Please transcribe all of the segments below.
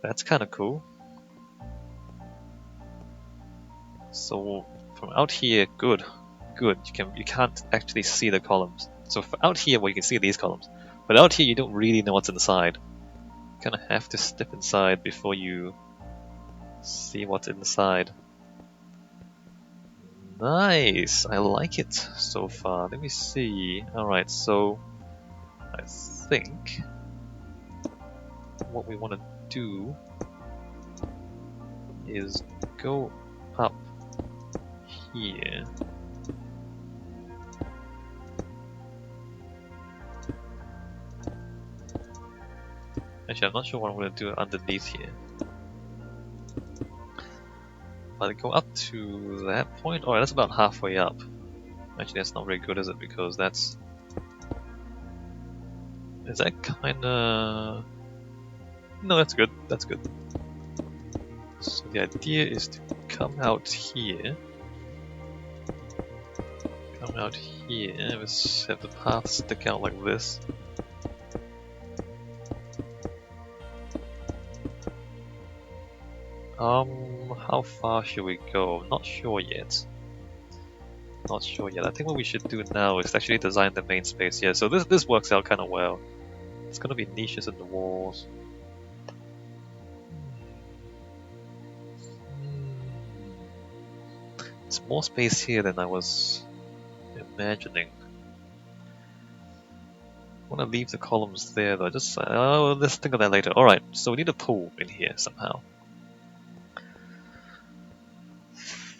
That's kind of cool. So from out here, good. You can't actually see the columns. So out here, well, you can see these columns, but out here you don't really know what's inside. You kind of have to step inside before you see what's inside. Nice, I like it so far. Let me see. All right, so I think what we want to do is go up here. Actually, I'm not sure what I'm going to do underneath here. But go up to that point. Oh, that's about halfway up. Actually, that's not very good, is it? Because that's... Is that kinda... No, that's good. That's good. So the idea is to come out here. Come out here. Let's have the path stick out like this. How far should we go? Not sure yet. Not sure yet. I think what we should do now is actually design the main space here. So this works out kind of well. It's gonna be niches in the walls. It's more space here than I was imagining. I want to leave the columns there though. Just let's think of that later. All right. So we need a pool in here somehow.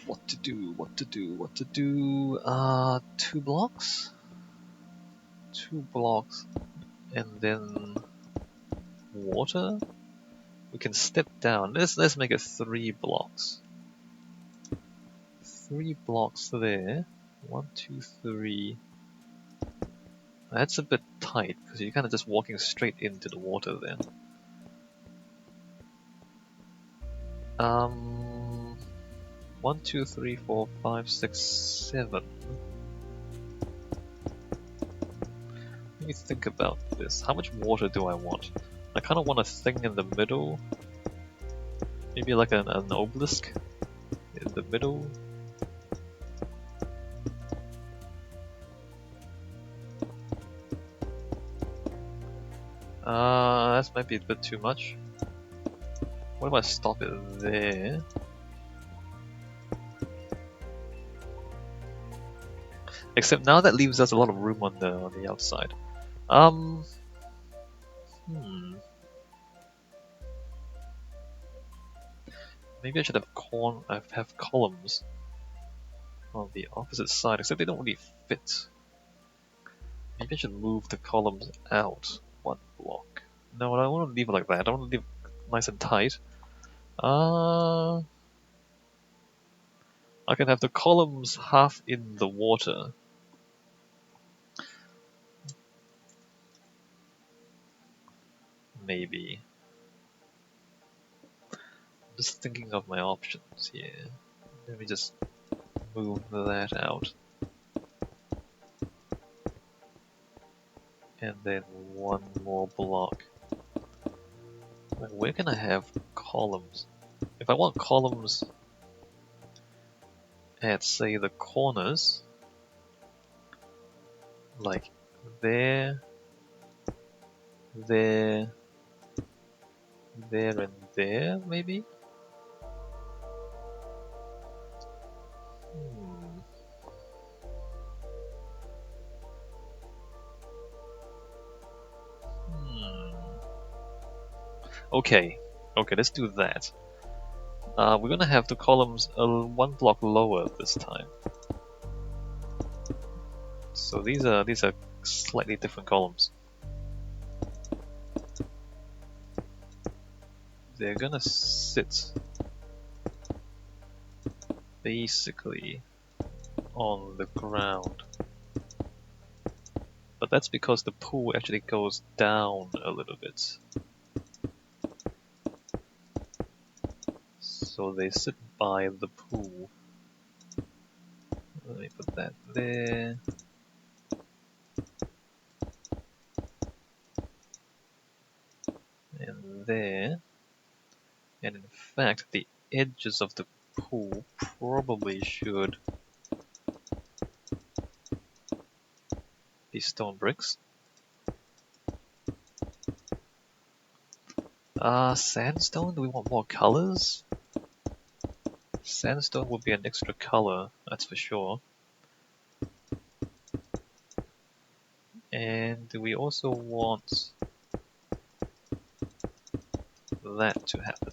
What to do? What to do? What to do? 2 blocks. 2 blocks, and then water. We can step down. Let's make it 3 blocks. 3 blocks there. 1, 2, 3. That's a bit tight because you're kind of just walking straight into the water then. 1, 2, 3, 4, 5, 6, 7. Let me think about this. How much water do I want? I kind of want a thing in the middle. Maybe like an obelisk in the middle. That might be a bit too much. What if I stop it there? Except now that leaves us a lot of room on the outside. Maybe I should have columns on the opposite side, except they don't really fit. Maybe I should move the columns out 1 block. No, I don't want to leave it like that. I want to leave it nice and tight. I can have the columns half in the water. Maybe. I'm just thinking of my options here. Let me just move that out. And then 1 more block. Like, where can I have columns? If I want columns at, say, the corners, like there, there, there, and there, maybe? Okay, let's do that. We're gonna have the columns 1 block lower this time. So these are slightly different columns. They're gonna sit basically on the ground. But that's because the pool actually goes down a little bit. So they sit by the pool. Let me put that there. And there. And in fact, the edges of the pool probably should be stone bricks. Sandstone? Do we want more colors? Sandstone would be an extra color, that's for sure. And do we also want that to happen?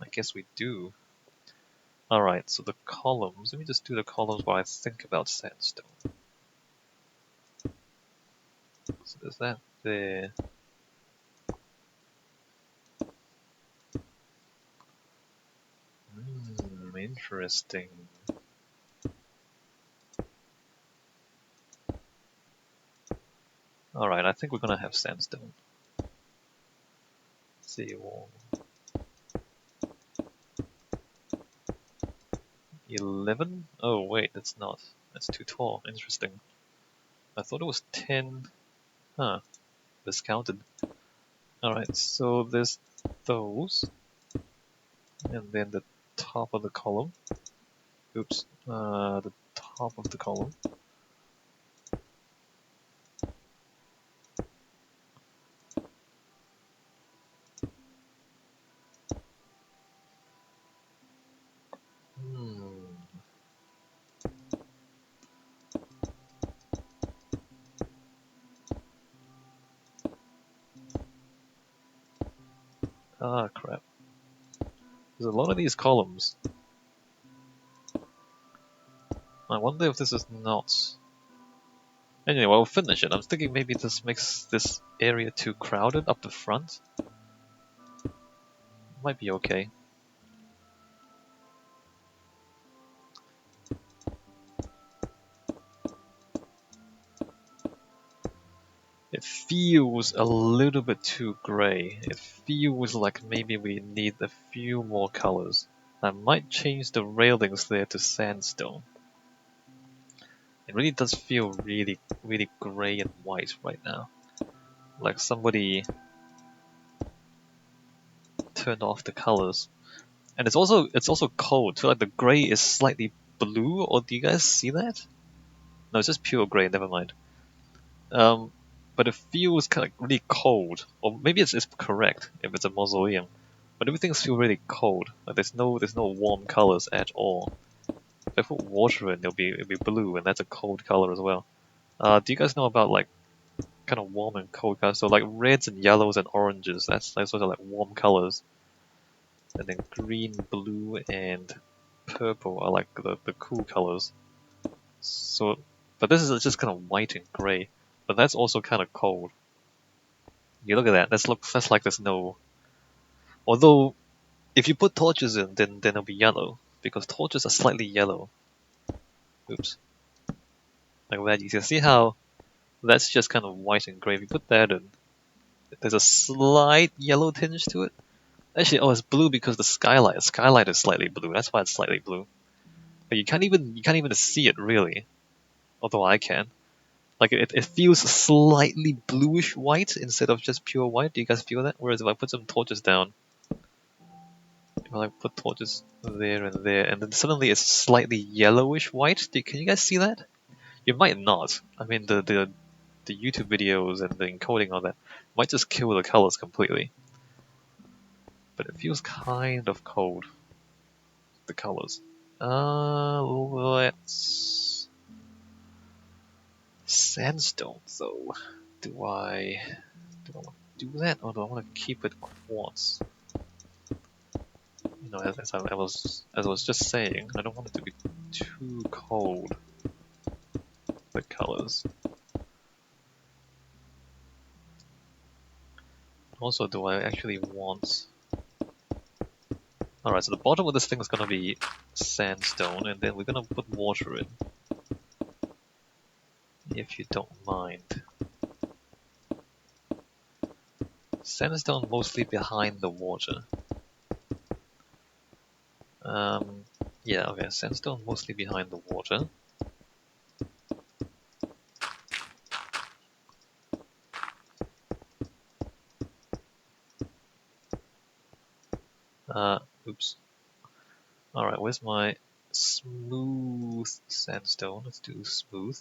I guess we do. Alright, so the columns, let me just do the columns while I think about sandstone. So there's that there. Interesting. Alright, I think we're gonna have sandstone. See, well, 11? Oh wait, that's not. That's too tall. Interesting. I thought it was 10. Huh. Miscounted. Alright, so there's those. And then the top of the column. Oops. The top of the column. Ah, crap. There's a lot of these columns. I wonder if this is not... Anyway, we'll finish it. I'm thinking maybe this makes this area too crowded up the front. Might be okay. It feels a little bit too grey. It feels like maybe we need a few more colors. I might change the railings there to sandstone. It really does feel really, really grey and white right now. Like somebody turned off the colors. And it's also cold, so like the grey is slightly blue, or do you guys see that? No, it's just pure grey, never mind. But it feels kind of really cold, or maybe it's correct if it's a mausoleum. But everything feels really cold. Like there's no warm colors at all. If I put water in, it'll be blue, and that's a cold color as well. Do you guys know about like kind of warm and cold colors? So like reds and yellows and oranges. That's sort of like warm colors. And then green, blue, and purple are like the cool colors. So, but this is just kind of white and grey. But that's also kind of cold. You look at that. That's like there's no. Although, if you put torches in, then it'll be yellow because torches are slightly yellow. Oops. Like that. You can see how that's just kind of white and grey. If you put that in, there's a slight yellow tinge to it. Actually, oh, it's blue because the skylight. The skylight is slightly blue. That's why it's slightly blue. But you can't even see it really. Although I can. Like it feels slightly bluish white instead of just pure white. Do you guys feel that? Whereas if I put some torches down, if I like put torches there, and then suddenly it's slightly yellowish white. Can you guys see that? You might not. I mean the YouTube videos and the encoding on that might just kill the colors completely. But it feels kind of cold. The colors. Let's sandstone though. Do I want to do that, or do I want to keep it quartz? You know, as I was just saying, I don't want it to be too cold. The colors. Also, do I actually want? All right, so the bottom of this thing is gonna be sandstone, and then we're gonna put water in, if you don't mind. Sandstone mostly behind the water. Yeah, okay, sandstone mostly behind the water. Oops. Alright, where's my smooth sandstone? Let's do smooth.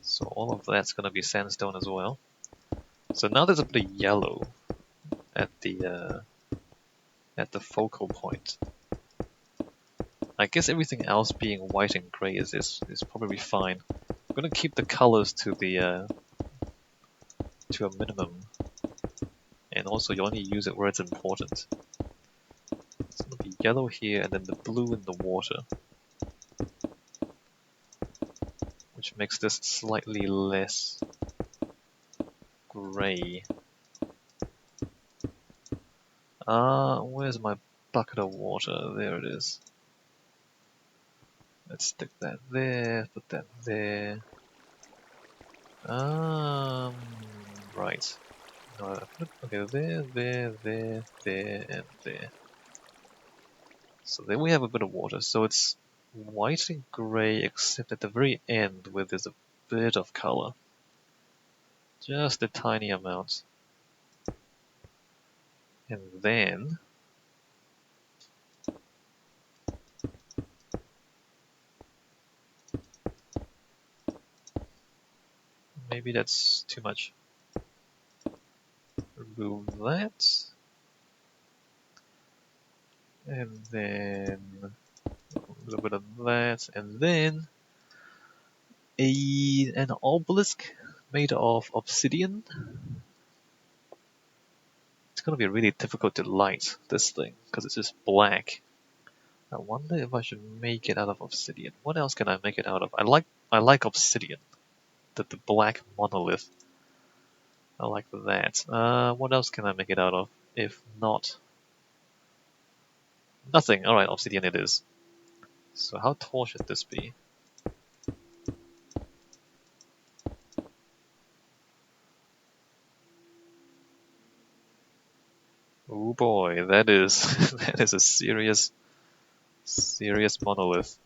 So all of that's gonna be sandstone as well. So now there's a bit of yellow at the focal point. I guess everything else being white and grey is probably fine. I'm gonna keep the colors to the to a minimum, and also you only use it where it's important. It's gonna be yellow here, and then the blue in the water, which makes this slightly less grey. Where's my bucket of water? There it is. Let's stick that there, put that there. Right. No, okay, there, and there. So then we have a bit of water. So it's white and grey, except at the very end where there's a bit of color. Just a tiny amount. And then maybe that's too much. Remove that. And then a little bit of that. And then an obelisk made of obsidian. It's gonna be really difficult to light this thing because it's just black. I wonder if I should make it out of obsidian. What else can I make it out of? I like obsidian. The black monolith. I like that. What else can I make it out of? If not... Nothing. Alright, obsidian it is. So how tall should this be? Oh boy, that is that is a serious monolith.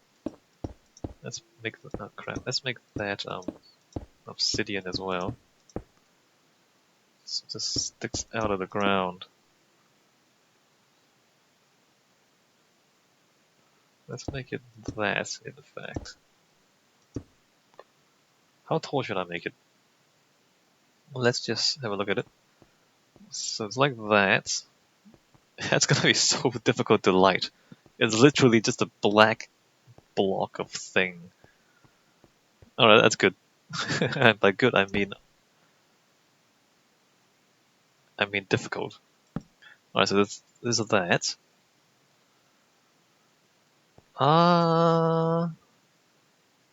Let's make oh crap. Let's make that obsidian as well. So it just sticks out of the ground. Let's make it that, in fact. How tall should I make it? Let's just have a look at it. So it's like that. That's gonna be so difficult to light. It's literally just a black block of thing. Alright, that's good. And by good, I mean difficult. Alright, so this is that.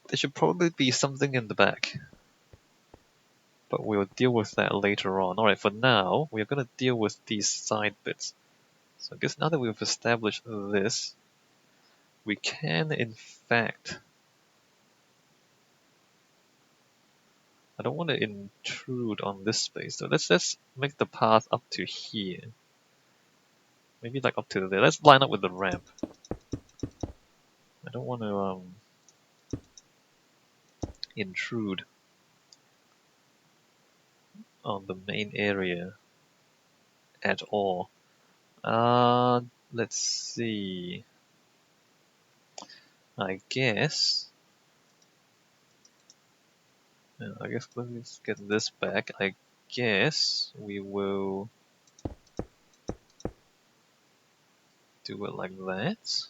There should probably be something in the back. But we'll deal with that later on. Alright, for now, we're gonna deal with these side bits. So I guess now that we've established this, we can in fact... I don't want to intrude on this space, so let's make the path up to here. Maybe like up to there. Let's line up with the ramp. I don't want to intrude on the main area at all. Let's see. I guess let's get this back. I guess we will do it like that.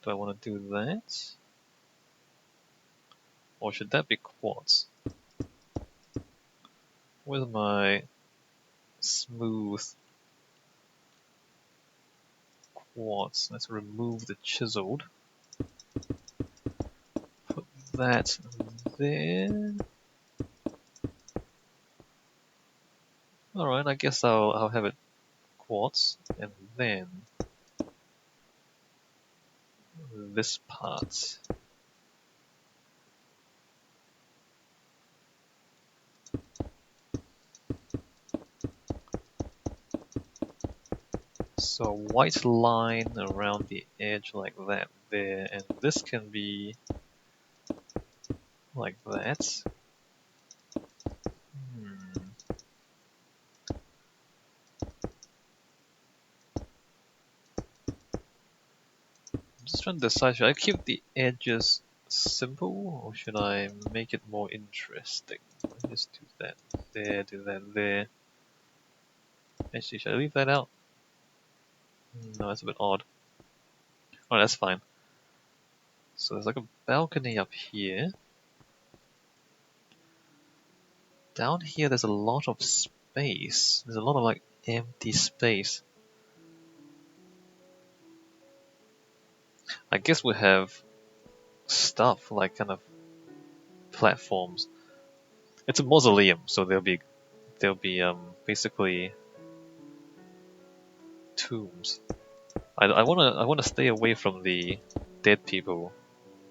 Do I want to do that? Or should that be quartz? Where's my smooth quartz? Let's remove the chiseled. Put that there. Alright, I guess I'll have it quartz, and then this part. So a white line around the edge like that there, and this can be like that. Hmm. I'm just trying to decide, should I keep the edges simple or should I make it more interesting? Let me just do that there, do that there. Actually, should I leave that out? No, that's a bit odd. Oh, that's fine. So there's like a balcony up here. Down here there's a lot of space. There's a lot of like empty space. I guess we have stuff like kind of platforms. It's a mausoleum, so there'll be basically tombs. I wanna stay away from the dead people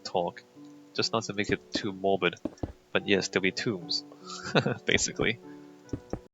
talk, just not to make it too morbid. But yes, there'll be tombs, basically.